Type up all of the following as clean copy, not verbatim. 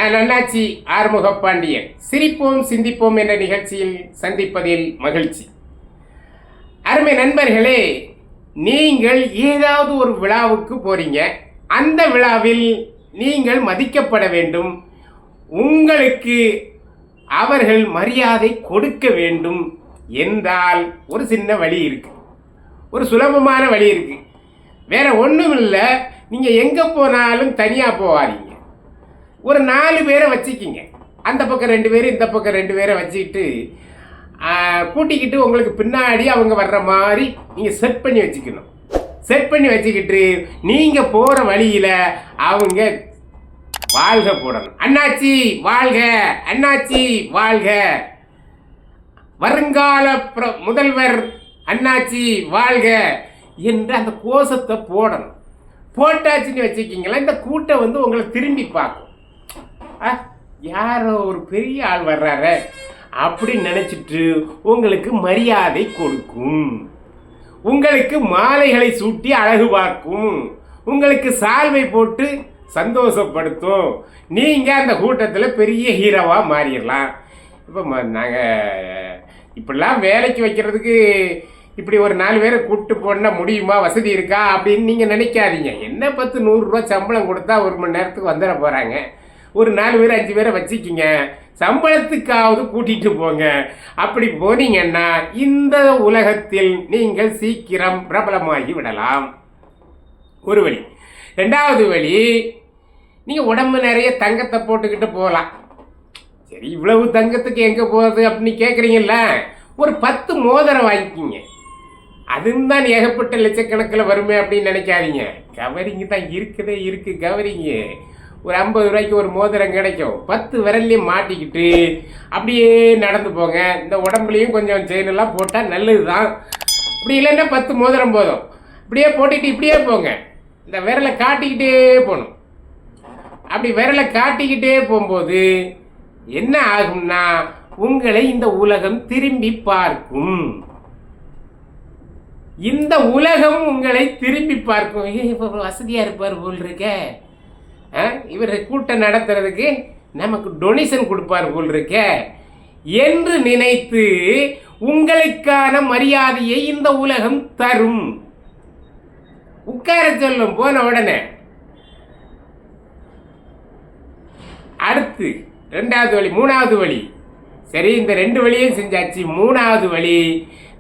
நான் அண்ணாச்சி ஆறுமுக பாண்டியன். சிரிப்போம் சிந்திப்போம் என்ற நிகழ்ச்சியில் சந்திப்பதில் மகிழ்ச்சி. அருமை நண்பர்களே, நீங்கள் ஏதாவது ஒரு விழாவுக்கு போறீங்க. அந்த விழாவில் நீங்கள் மதிக்கப்பட வேண்டும். உங்களுக்கு அவர்கள் மரியாதை கொடுக்க வேண்டும் என்றால் ஒரு சின்ன வழி இருக்கு, ஒரு சுலபமான வழி இருக்கு. வேற ஒன்றும் இல்லை. நீங்கள் எங்கே போனாலும் தனியாக போவாதீங்க. ஒரு 4 பேரை வச்சுக்கிங்க. அந்த பக்கம் 2 பேர், இந்த பக்கம் 2 பேரை வச்சுக்கிட்டு கூட்டிக்கிட்டு உங்களுக்கு பின்னாடி அவங்க வர்ற மாதிரி நீங்கள் செட் பண்ணி வச்சுக்கணும். செட் பண்ணி வச்சுக்கிட்டு நீங்கள் போகிற வழியில் அவங்க வாழ்க போடணும். அண்ணாச்சி வாழ்க, அண்ணாச்சி வாழ்க, வருங்கால முதல்வர் அண்ணாச்சி வாழ்க என்று அந்த கோஷத்தை போடணும். போட்டாச்சுன்னு வச்சுக்கிங்களா, இந்த கூட்டம் உங்களை திரும்பி பார்க்கும். யாரோ ஒரு பெரிய ஆள் வர்றாரு அப்படின்னு நினைச்சிட்டு உங்களுக்கு மரியாதை கொடுக்கும், உங்களுக்கு மாலைகளை சூட்டி அழகு பார்க்கும், உங்களுக்கு சால்வை போட்டு சந்தோஷப்படுத்தும். நீங்கள் அந்த கூட்டத்தில் பெரிய ஹீரோவாக மாறிடலாம். இப்போ நாங்கள் இப்படிலாம் வேலைக்கு வைக்கிறதுக்கு இப்படி ஒரு 4 பேரை கூப்பிட்டு போனால் முடியுமா, வசதி இருக்கா அப்படின்னு நீங்கள் நினைக்காதீங்க. என்ன 10-100 ரூபா சம்பளம் கொடுத்தா 1 மணி நேரத்துக்கு வந்துட போகிறாங்க. ஒரு 4 பேர் 5 பேரை வச்சுக்கிங்க, சம்பளத்துக்காவது கூட்டிகிட்டு போங்க. அப்படி போனீங்கன்னா இந்த உலகத்தில் நீங்கள் சீக்கிரம் பிரபலமாகி விடலாம். ஒரு வழி. 2வது வழி, நீங்கள் உடம்பு நிறைய தங்கத்தை போட்டுக்கிட்டு போகலாம். சரி, இவ்வளவு தங்கத்துக்கு எங்கே போகுது அப்படின்னு கேட்குறீங்கல்ல, ஒரு 10 மோதிரம் வாங்கிக்கிங்க. அதுவும் தான் ஏகப்பட்ட லட்சக்கணக்கில் வருமே அப்படின்னு நினைக்காதீங்க. கவரிங்க தான் இருக்குது கவரிங்க. ஒரு 50 ரூபாய்க்கு ஒரு மோதிரம் கிடைக்கும். 10 விரல்லையும் மாட்டிக்கிட்டு அப்படியே நடந்து போங்க. இந்த உடம்புலையும் கொஞ்சம் செயினெல்லாம் போட்டால் நல்லது தான். இப்படி இல்லைன்னா 10 மோதிரம் போதும். இப்படியே போட்டுக்கிட்டு இப்படியே போங்க. இந்த விரலை காட்டிக்கிட்டே போகணும். அப்படி விரலை காட்டிக்கிட்டே போகும்போது என்ன ஆகும்னா, உங்களை இந்த உலகம் திரும்பி பார்க்கும். இந்த உலகம் உங்களை திரும்பி பார்க்கும். இப்போ வசதியாக இருப்பார் போல் இருக்க, இவர் கூட்டம் நடத்துறதுக்கு நமக்கு டொனேஷன் கொடுப்பார் போல் இருக்க என்று நினைத்து உங்களுக்கான மரியாதையை இந்த உலகம் தரும். உட்கார சொல்லும் போன உடனே. அடுத்து 2வது வழி, 3வது வழி. சரி, இந்த 2 வழியும் செஞ்சாச்சு. 3வது வழி,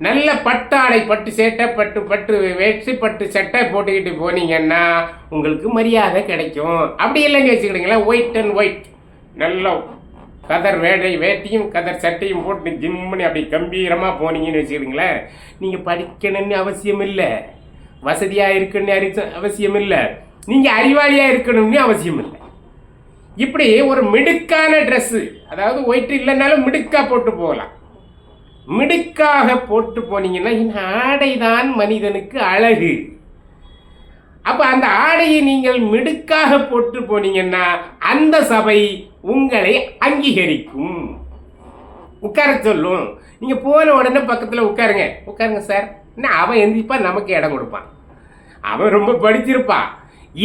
நல்ல பட்டாடை, பட்டு சேட்டை, பட்டு வேஷ்டி, பட்டு சட்டை போட்டுக்கிட்டு போனீங்கன்னா உங்களுக்கு மரியாதை கிடைக்கும். அப்படி இல்லைன்னு வச்சுக்கிட்டீங்களா, ஒயிட் அண்ட் ஒயிட், நல்ல கதர் வேட்டியும் கதர் சட்டையும் போட்டு ஜிம்முன்னு அப்படி கம்பீரமாக போனீங்கன்னு வச்சுக்கிட்டீங்களேன், நீங்கள் படிக்கணும்னு அவசியம் இல்லை, வசதியாக இருக்கணும்னு அவசியம் இல்லை, நீங்கள் அறிவாளியாக இருக்கணும்னு அவசியம் இல்லை. இப்படி ஒரு மிடுக்கான ட்ரெஸ்ஸு, அதாவது ஒயிட் இல்லைன்னாலும் மிடுக்காக போட்டு போகலாம். மிடுக்காக போட்டு போனீங்கன்னா இந்த ஆடை தான் மனிதனுக்கு அழகு. அப்போ அந்த ஆடையை நீங்கள் மிடுக்காக போட்டு போனீங்கன்னா அந்த சபை உங்களை அங்கீகரிக்கும், உட்கார சொல்லும். நீங்கள் போன உடனே பக்கத்தில் உட்காருங்க சார், என்ன அவன் எந்திரிப்பான், நமக்கு இடம் கொடுப்பான். அவன் ரொம்ப படிச்சிருப்பான்,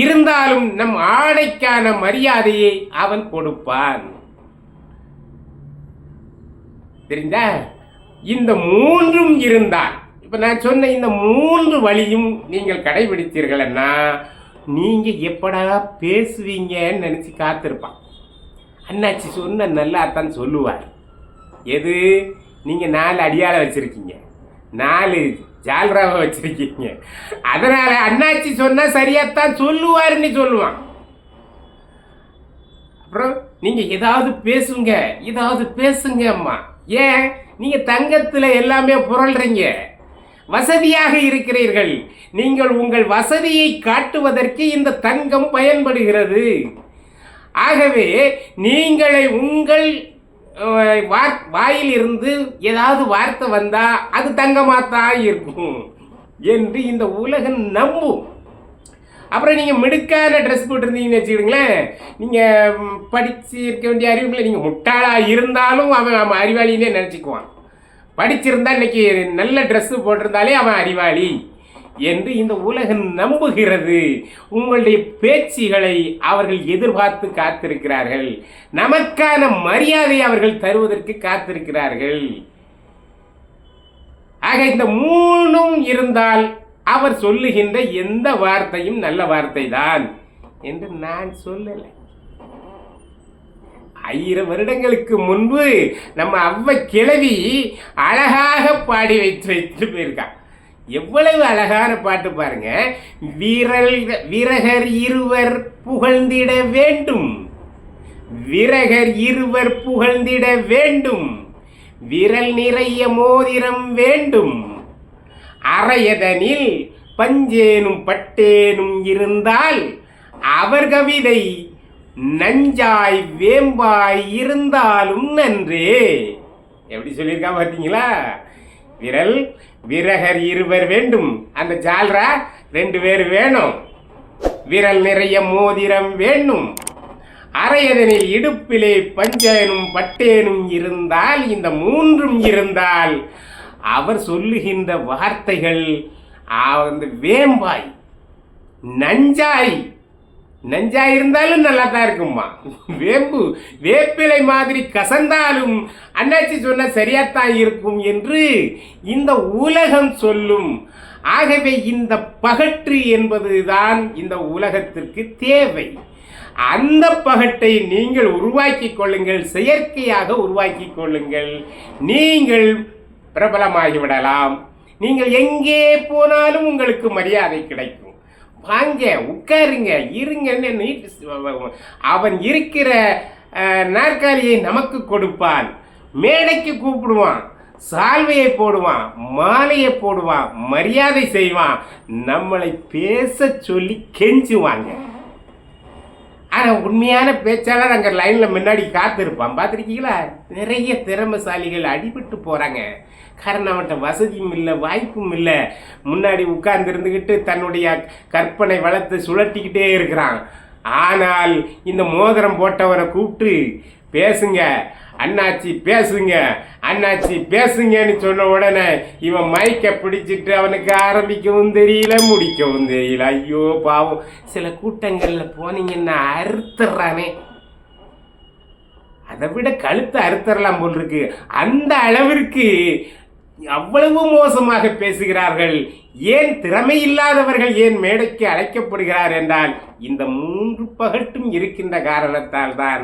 இருந்தாலும் நம் ஆடைக்கான மரியாதையை அவன் கொடுப்பான். தெரிந்தா? இந்த 3ம் இருந்தால், இப்போ நான் சொன்ன இந்த 3 வழியும் நீங்கள் கடைபிடித்தீர்கள்னா நீங்கள் எப்படா பேசுவீங்கன்னு நினச்சி காத்திருப்பான். அண்ணாச்சி சொன்ன நல்லா தான் சொல்லுவார். எது? நீங்கள் 4 அடியாளை வச்சுருக்கீங்க, 4 ஜால்ராவை வச்சிருக்கீங்க. அதனால அண்ணாச்சி சொன்னா சரியாத்தான் சொல்லுவாருன்னு சொல்லுவான். அப்புறம் நீங்க ஏதாவது பேசுங்க அம்மா. ஏன்? நீங்க தங்கத்துல எல்லாமே புரள்றீங்க, வசதியாக இருக்கிறீர்கள். நீங்கள் உங்கள் வசதியை காட்டுவதற்கு இந்த தங்கம் பயன்படுகிறது. ஆகவே நீங்களை உங்கள் வாயில் இருந்து ஏதாவது வார்த்தை வந்தா அது தங்கமாத்தான் இருக்கும் என்று இந்த உலகம் நம்பும். அப்புறம் நீங்கள் மிடுக்கான ட்ரெஸ் போட்டிருந்தீங்கன்னு வச்சுக்கிடுங்களேன், நீங்கள் படித்து இருக்க வேண்டிய அறிவுகளை, நீங்கள் முட்டாளாக இருந்தாலும் அவன் அறிவாளின்னே நினச்சிக்குவான். படிச்சிருந்தா இன்னைக்கு நல்ல ட்ரெஸ்ஸு போட்டிருந்தாலே அவன் அறிவாளி என்று இந்த உலகம் நம்புகிறது. உங்களுடைய பேச்சுகளை அவர்கள் எதிர்பார்த்து காத்திருக்கிறார்கள். நமக்கான மரியாதை அவர்கள் தருவதற்கு காத்திருக்கிறார்கள். ஆக இந்த மூணும் இருந்தால் அவர் சொல்லுகின்ற எந்த வார்த்தையும் நல்ல வார்த்தை தான் என்று நான் சொல்லலை. 1000 வருடங்களுக்கு முன்பு நம்ம அவ்வை கிழவி அழகாக பாடி வைத்து போயிருக்கான். எவ்வளவு அழகான பாட்டு பாருங்க. விரகர் இருவர் புகழ்ந்திட வேண்டும், விரகர் இருவர் புகழ்ந்திட வேண்டும், விரல் நிறைய மோதிரம் வேண்டும், அறையதனில் பஞ்சேனும் பட்டேனும் இருந்தால் அவர் கவிதை நஞ்சாய் வேம்பாய் இருந்தாலும் நன்றே. எப்படி சொல்லியிருக்கா பார்த்தீங்களா? விரகர் இருவர் வேண்டும், அந்த ஜால்ரா 2 பேர் வேணும், விரல் நிறைய மோதிரம் வேண்டும், அரையதனில் இடுப்பிலே பஞ்சேனும் பட்டேனும் இருந்தால், இந்த 3ம் இருந்தால் அவர் சொல்லுகின்ற வார்த்தைகள் அந்த வேம்பாய் நஞ்சாய் இருந்தாலும் நல்லா தான் இருக்குமா. வேப்பிலை மாதிரி கசந்தாலும் அண்ணாச்சி சொன்ன சரியாத்தான் இருக்கும் என்று இந்த உலகம் சொல்லும். ஆகவே இந்த பகட்டு என்பதுதான் இந்த உலகத்திற்கு தேவை. அந்த பகட்டை நீங்கள் உருவாக்கி கொள்ளுங்கள், செயற்கையாக உருவாக்கி கொள்ளுங்கள். நீங்கள் பிரபலமாகிவிடலாம். நீங்கள் எங்கே போனாலும் உங்களுக்கு மரியாதை கிடைக்கும். வாங்க, உட்காருங்க, இருங்கன்னு அவன் இருக்கிற நாற்காலியை நமக்கு கொடுப்பான். மேடைக்கு கூப்பிடுவான், சால்வையை போடுவான், மாலையை போடுவான், மரியாதை செய்வான், நம்மளை பேச சொல்லி கெஞ்சுவாங்க. ஆனால் உண்மையான பேச்சாளர் அங்கே லைனில் முன்னாடி காத்திருப்பான். பார்த்துருக்கீங்களா? நிறைய திறமைசாலிகள் அடிபட்டு போகிறாங்க. காரணம் அவன்கிட்ட வசதியும் இல்லை, வாய்ப்பும் இல்லை. முன்னாடி உட்கார்ந்து இருந்துக்கிட்டு தன்னுடைய கற்பனை வளர்த்து சுழட்டிக்கிட்டே இருக்கிறான். ஆனால் இந்த மோதிரம் போட்டவரை கூப்பிட்டு பேசுங்க அண்ணாச்சி, பேசுங்க அண்ணாச்சி, பேசுங்கன்னு சொன்ன உடனே இவன் மைக்கை பிடிச்சிட்டு அவனுக்கு ஆரம்பிக்கவும் தெரியல, முடிக்கவும் தெரியல. ஐயோ பாவம். சில கூட்டங்களில் போனீங்கன்னா அறுத்துறானே, அதை விட கழுத்தை அறுத்தரலாம் போல் இருக்கு. அந்த அளவிற்கு அவ்வளவு மோசமாக பேசுகிறார்கள். ஏன் திறமை இல்லாதவர்கள் ஏன் மேடைக்கு அழைக்கப்படுகிறார் என்றால் இந்த 3 பகட்டும் இருக்கின்ற காரணத்தால் தான்.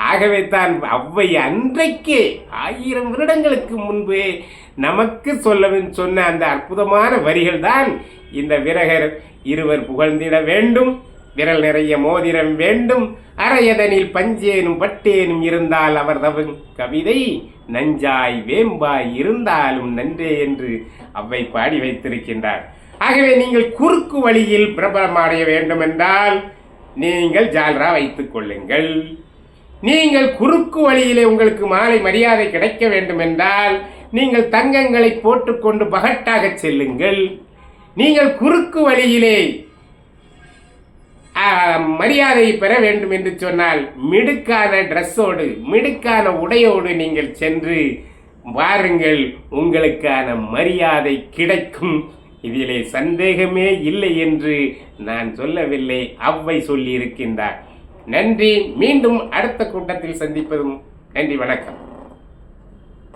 ஆகவே தான் அவ்வை அன்றைக்கே 1000 வருடங்களுக்கு முன்பே நமக்கு சொன்ன அந்த அற்புதமான வரிகள் தான் இந்த விரகர் இருவர் புகழ்ந்திட வேண்டும், விரல் நிறைய மோதிரம் வேண்டும், அரையதனில் பஞ்சேனும் பட்டேனும் இருந்தால் அவர் தவன் கவிதை நஞ்சாய் வேம்பாய் இருந்தாலும் நன்றே என்று அவ்வை பாடி வைத்திருக்கின்றார். ஆகவே நீங்கள் குறுக்கு வழியில் பிரபலமடைய வேண்டும் என்றால் நீங்கள் ஜால்ரா வைத்துக் கொள்ளுங்கள். நீங்கள் குறுக்கு வழியிலே உங்களுக்கு மாலை மரியாதை கிடைக்க வேண்டும் என்றால் நீங்கள் தங்கங்களை போட்டுக்கொண்டு பகட்டாக செல்லுங்கள். நீங்கள் குறுக்கு வழியிலே மரியாதை பெற வேண்டும் என்று சொன்னால் மிடுக்கான ட்ரெஸ்ஸோடு, மிடுக்கான உடையோடு நீங்கள் சென்று வாருங்கள், உங்களுக்கான மரியாதை கிடைக்கும். இதிலே சந்தேகமே இல்லை என்று நான் சொல்லவில்லை, அவ்வை சொல்லி இருக்கின்றார். நன்றி. மீண்டும் அடுத்த கூட்டத்தில் சந்திப்பதும் நன்றி. வணக்கம்.